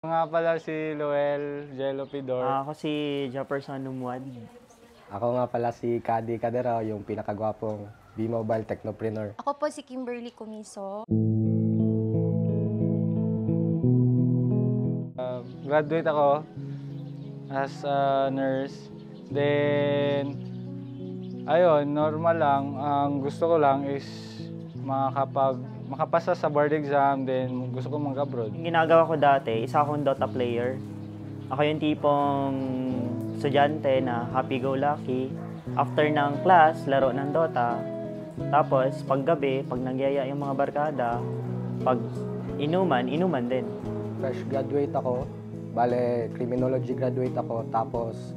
Nga pala si Luel Jello Pidor. Ako si Jefferson Numuad. Ako nga pala si Kadi Cadera, yung pinakagwapong B-Mobile Technopreneur. Ako po si Kimberly Comiso. Graduate ako as a nurse. Then, ayun, normal lang. Ang gusto ko lang is makapasa sa board exam, then gusto ko mag-abroad. Yung ginagawa ko dati, isa akong Dota player. Ako yung tipong estudyante na happy-go-lucky. After ng class, laro ng Dota. Tapos, paggabi, pag nagyaya yung mga barkada, pag inuman din. Fresh graduate ako, bale criminology graduate ako, tapos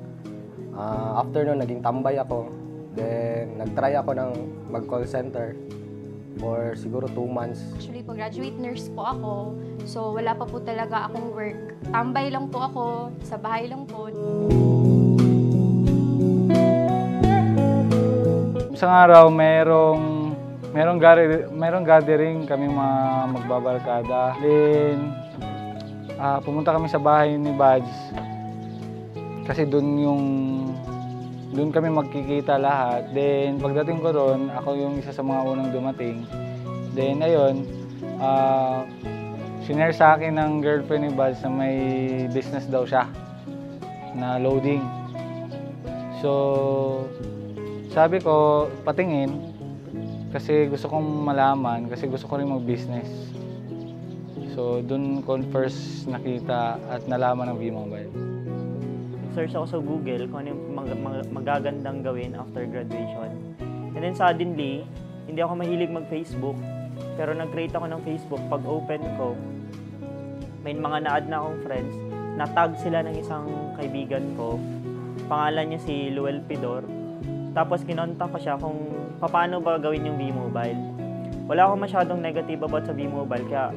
after nun naging tambay ako. Then nag-try ako ng mag-call center for siguro 2 months. Actually po, graduate nurse po ako. So wala pa po talaga akong work. Tambay lang po ako, sa bahay lang po. Isang araw, merong gathering kami mga magbabarkada. Then, pumunta kami sa bahay ni Badge. Kasi doon kami magkikita lahat. Then, pagdating ko doon, ako yung isa sa mga unang dumating. Then, ayun, sinare sa akin ng girlfriend ni Badge na may business daw siya na loading. So, sabi ko, patingin. Kasi gusto kong malaman, kasi gusto ko rin mag-business. So, doon ko first nakita at nalaman ng B-Mobile. Search ako sa Google kung ano yung magagandang gawin after graduation. And then suddenly, hindi ako mahilig mag-Facebook. Pero nag-create ako ng Facebook. Pag open ko, may mga na-add na akong friends. Na-tag sila ng isang kaibigan ko. Pangalan niya si Luel Pidor. Tapos kinontak ko siya kung paano ba gawin yung B-Mobile. Wala akong masyadong negative about sa B-Mobile, kaya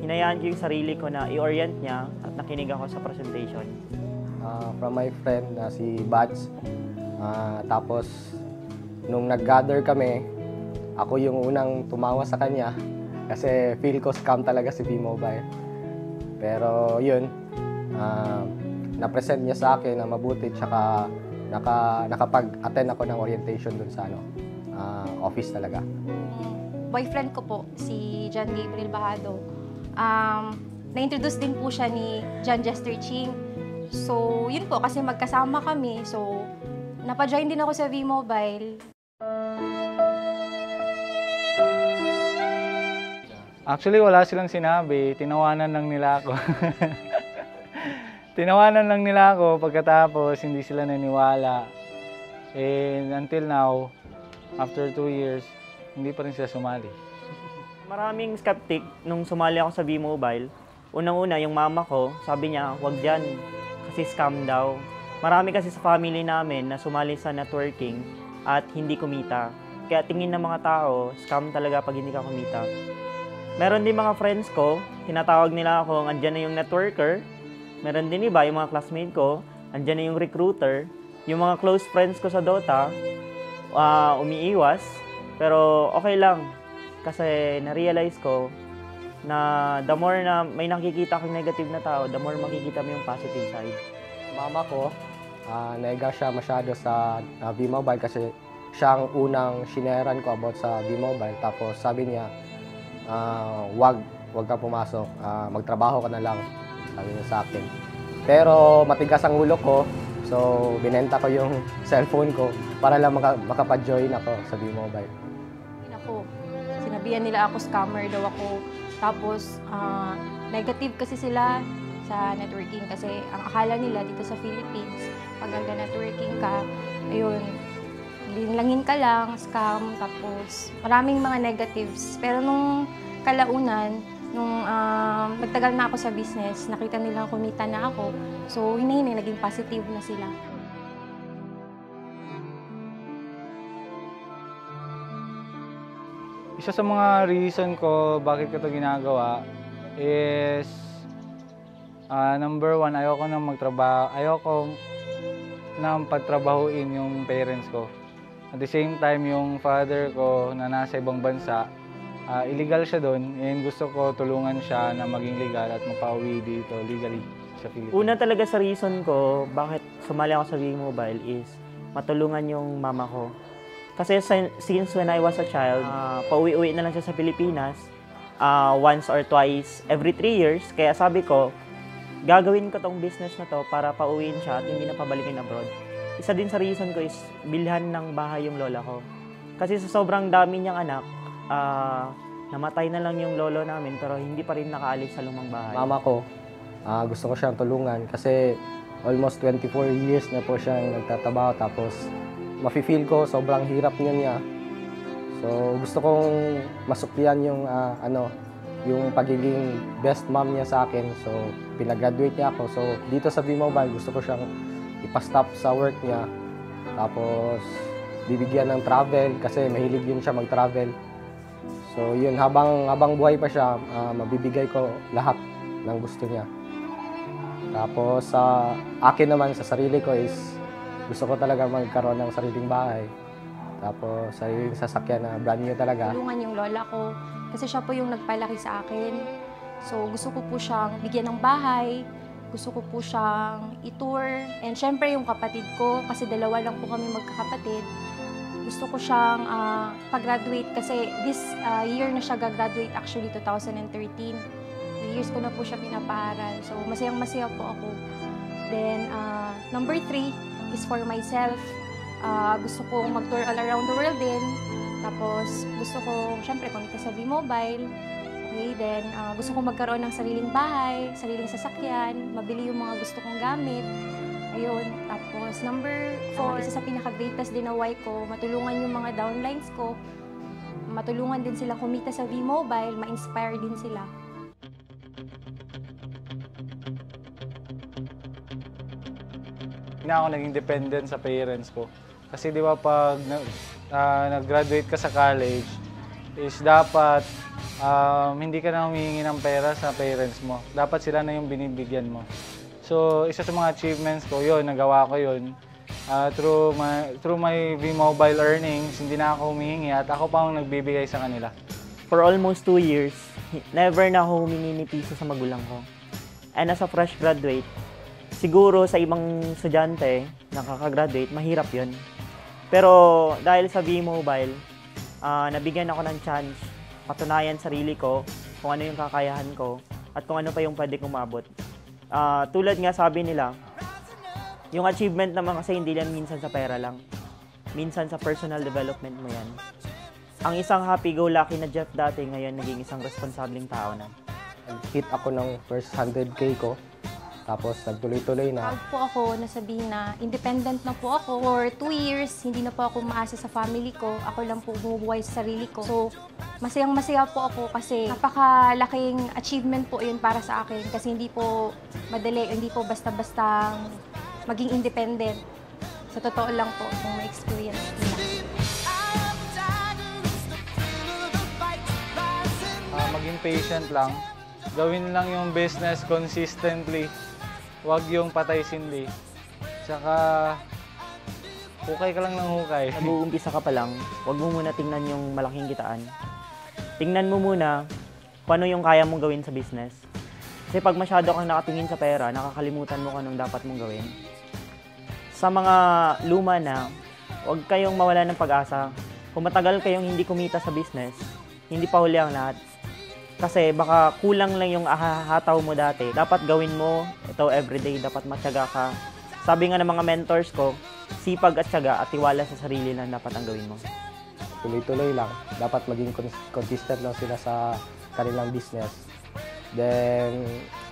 hinayaan ko yung sarili ko na i-orient niya at nakinig ako sa presentation. From my friend na si Bats. Tapos, nung nag-gather kami, ako yung unang tumawa sa kanya kasi feel ko scam talaga si B-Mobile. Pero yun, na-present niya sa akin na mabuti, tsaka nakapag-attend ako ng orientation dun sa office talaga. Boyfriend ko po, si John Gabriel Bahado. Na-introduce din po siya ni John Jester Ching. So, yun po, kasi magkasama kami. So, napa-join din ako sa V-Mobile. Actually, wala silang sinabi. Tinawanan lang nila ako. Tinawanan lang nila ako pagkatapos hindi sila naniwala. And until now, after 2 years, hindi pa rin sila sumali. Maraming skeptic nung sumali ako sa V-Mobile. Unang-una, yung mama ko, sabi niya, "Wag dyan, kasi scam daw." Marami kasi sa family namin na sumali sa networking at hindi kumita. Kaya tingin ng mga tao, scam talaga pag hindi ka kumita. Meron din mga friends ko, tinatawag nila ako, andyan na yung networker. Meron din iba, yung mga classmate ko, andyan na yung recruiter. Yung mga close friends ko sa Dota, umiiwas. Pero okay lang, kasi na-realize ko na the more na may nakikita kang negative na tao, the more makikita mo yung positive side. Mama ko, naiga siya masyado sa V-Mobile kasi siya ang unang shineran ko about sa V-Mobile. Tapos sabi niya, wag ka pumasok, magtrabaho ka na lang, sabi niya sa akin. Pero matigas ang ulo ko, so binenta ko yung cellphone ko para lang makapag-join ako sa V-Mobile. Ako, sinabihan nila ako, scammer daw ako. Tapos, negative kasi sila sa networking kasi ang akala nila dito sa Philippines, pag nag-networking ka, ayun, linlangin ka lang, scam, tapos maraming mga negatives. Pero nung kalaunan, nung nagtagal na ako sa business, nakita nilang kumita na ako, so hinahinay, naging positive na sila. Isa sa mga reason ko bakit ko ito ginagawa is number one, ayoko nang pagtrabahuin yung parents ko. At the same time, yung father ko na nasa ibang bansa, illegal siya doon, and gusto ko tulungan siya na maging legal at mapauwi dito legally. sa Philippines? Una talaga sa reason ko, bakit sumali ako sa V-Mobile is matulungan yung mama ko. Kasi since when I was a child, pauwi-uwi na lang siya sa Pilipinas once or twice every 3 years. Kaya sabi ko, gagawin ko tong business na to para pauwiin siya at hindi na pabalikin abroad. Isa din sa reason ko is bilhan ng bahay yung lola ko. Kasi sa sobrang dami niyang anak, namatay na lang yung lolo namin pero hindi pa rin nakaalis sa lumang bahay. Mama ko, gusto ko siyang tulungan kasi almost 24 years na po siyang nagtatrabaho tapos mafe-feel ko sobrang hirap niya. So gusto kong masuklian yung yung pagiging best mom niya sa akin. So pinag-graduate niya ako. So dito sa V-Mobile gusto ko siyang ipastop sa work niya. Tapos bibigyan ng travel kasi mahilig din siya mag-travel. So yun, habang buhay pa siya, mabibigay ko lahat ng gusto niya. Tapos sa akin naman, sa sarili ko is gusto ko talaga magkaroon ng sariling bahay. Tapos sariling sasakyan na brand new talaga. Tulungan yung lola ko kasi siya po yung nagpalaki sa akin. So gusto ko po siyang bigyan ng bahay, gusto ko po siyang i-tour. And syempre yung kapatid ko, kasi dalawa lang po kami magkakapatid. Gusto ko siyang pag-graduate kasi this year na siya gagraduate, actually 2013. 3 years ko na po siya pinapaaral. So masayang-masaya po ako. Then number 3 is for myself. Gusto kong mag-tour all around the world din. Tapos gusto ko syempre kumita sa V-Mobile. Okay, then gusto kong magkaroon ng sariling bahay, sariling sasakyan, mabili yung mga gusto kong gamit. Ayun. Tapos, number 4, isa sa pinaka-greatest din na why ko, matulungan yung mga downlines ko, matulungan din sila kumita sa V-Mobile, ma-inspire din sila. Na ako naging dependent sa parents ko. Kasi di ba pag nag-graduate ka sa college, is dapat hindi ka na humihingi ng pera sa parents mo. Dapat sila na yung binibigyan mo. So, isa sa mga achievements ko, yun, nagawa ko yun. Through my V-Mobile earnings, hindi na ako humihingi at ako pa ang nagbibigay sa kanila. For almost 2 years, never na ako humingi ni piso sa magulang ko. And as a fresh graduate, siguro sa ibang estudyante na kakagraduate, mahirap yun. Pero dahil sa V-Mobile, nabigyan ako ng chance patunayan sarili ko kung ano yung kakayahan ko at kung ano pa yung pwede kong maabot. Tulad nga sabi nila, yung achievement naman kasi hindi lang minsan sa pera lang. Minsan sa personal development mo yan. Ang isang happy-go-lucky na Jeff dati ngayon naging isang responsableng tao na. Hit ako ng first 100K ko. Tapos nagtuloy-tuloy na. Proud po ako na sabihin na independent na po ako. For 2 years, hindi na po ako umaasa sa family ko. Ako lang po bumubuhay sa sarili ko. So, masayang-masaya po ako kasi napakalaking achievement po yun para sa akin. Kasi hindi po madali, hindi po basta-basta maging independent. Sa totoo lang po, kung ma-experience nila. Maging patient lang. Gawin lang yung business consistently. Huwag yung patay sindi. Tsaka, hukay ka lang ng hukay. Nag-uumpisa ka pa lang, huwag mo muna tingnan yung malaking kitaan. Tingnan mo muna kung ano yung kaya mong gawin sa business. Kasi pag masyado kang nakatingin sa pera, nakakalimutan mo kung anong dapat mong gawin. Sa mga luma na, huwag kayong mawala ng pag-asa. Kung matagal kayong hindi kumita sa business, hindi pa huli ang lahat. Kasi baka kulang lang yung ahahataw mo dati. Dapat gawin mo ito everyday, dapat matyaga ka. Sabi nga ng mga mentors ko, sipag at tiyaga at tiwala sa sarili lang dapat ang gawin mo. Tuloy-tuloy lang. Dapat maging consistent lang sila sa kanilang business. Then,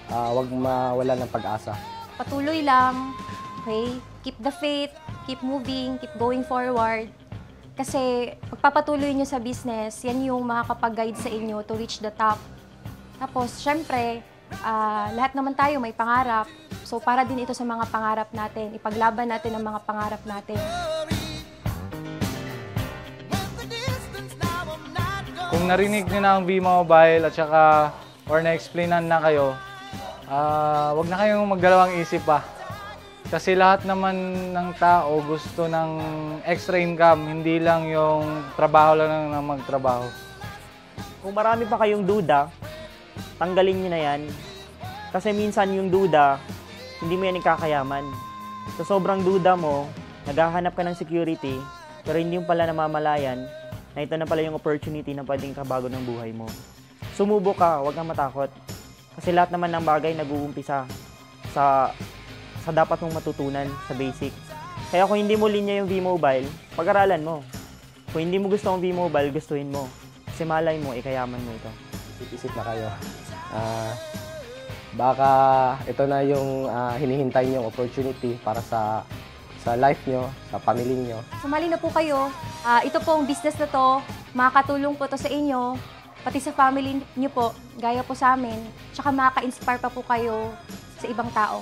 wag mawala ng pag-asa. Patuloy lang, okay? Keep the faith, keep moving, keep going forward. Kasi pagpapatuloy nyo sa business, yan yung makakapag-guide sa inyo to reach the top. Tapos, syempre, lahat naman tayo may pangarap. So, para din ito sa mga pangarap natin. Ipaglaban natin ang mga pangarap natin. Kung narinig nyo na ang V-Mobile at saka, or na-explainan na kayo, wag na kayong magdalawang isip pa. Kasi lahat naman ng tao gusto ng extra income, hindi lang yung trabaho lang ng magtrabaho. Kung marami pa kayong duda, tanggalin nyo na yan. Kasi minsan yung duda, hindi mo yan ikakayaman. Sa sobrang duda mo, naghahanap ka ng security, pero hindi mo pala namamalayan na ito na pala yung opportunity na pwedeng kabago ng buhay mo. Sumubok ka, huwag kang matakot. Kasi lahat naman ng bagay nag-uumpisa sa dapat mong matutunan sa basics. Kaya kung hindi mo linya yung V-Mobile, pag-aralan mo. Kung hindi mo gusto ang V-Mobile, gustuhin mo. Kasi malay mo, ikayaman mo ito. Isip-isip na kayo. Baka ito na yung hinihintay niyong opportunity para sa life nyo, sa pamilya nyo. Sumali na po kayo. Ito pong business na to, makakatulong po to sa inyo, pati sa family niyo po, gaya po sa amin. Tsaka makaka-inspire pa po kayo sa ibang tao.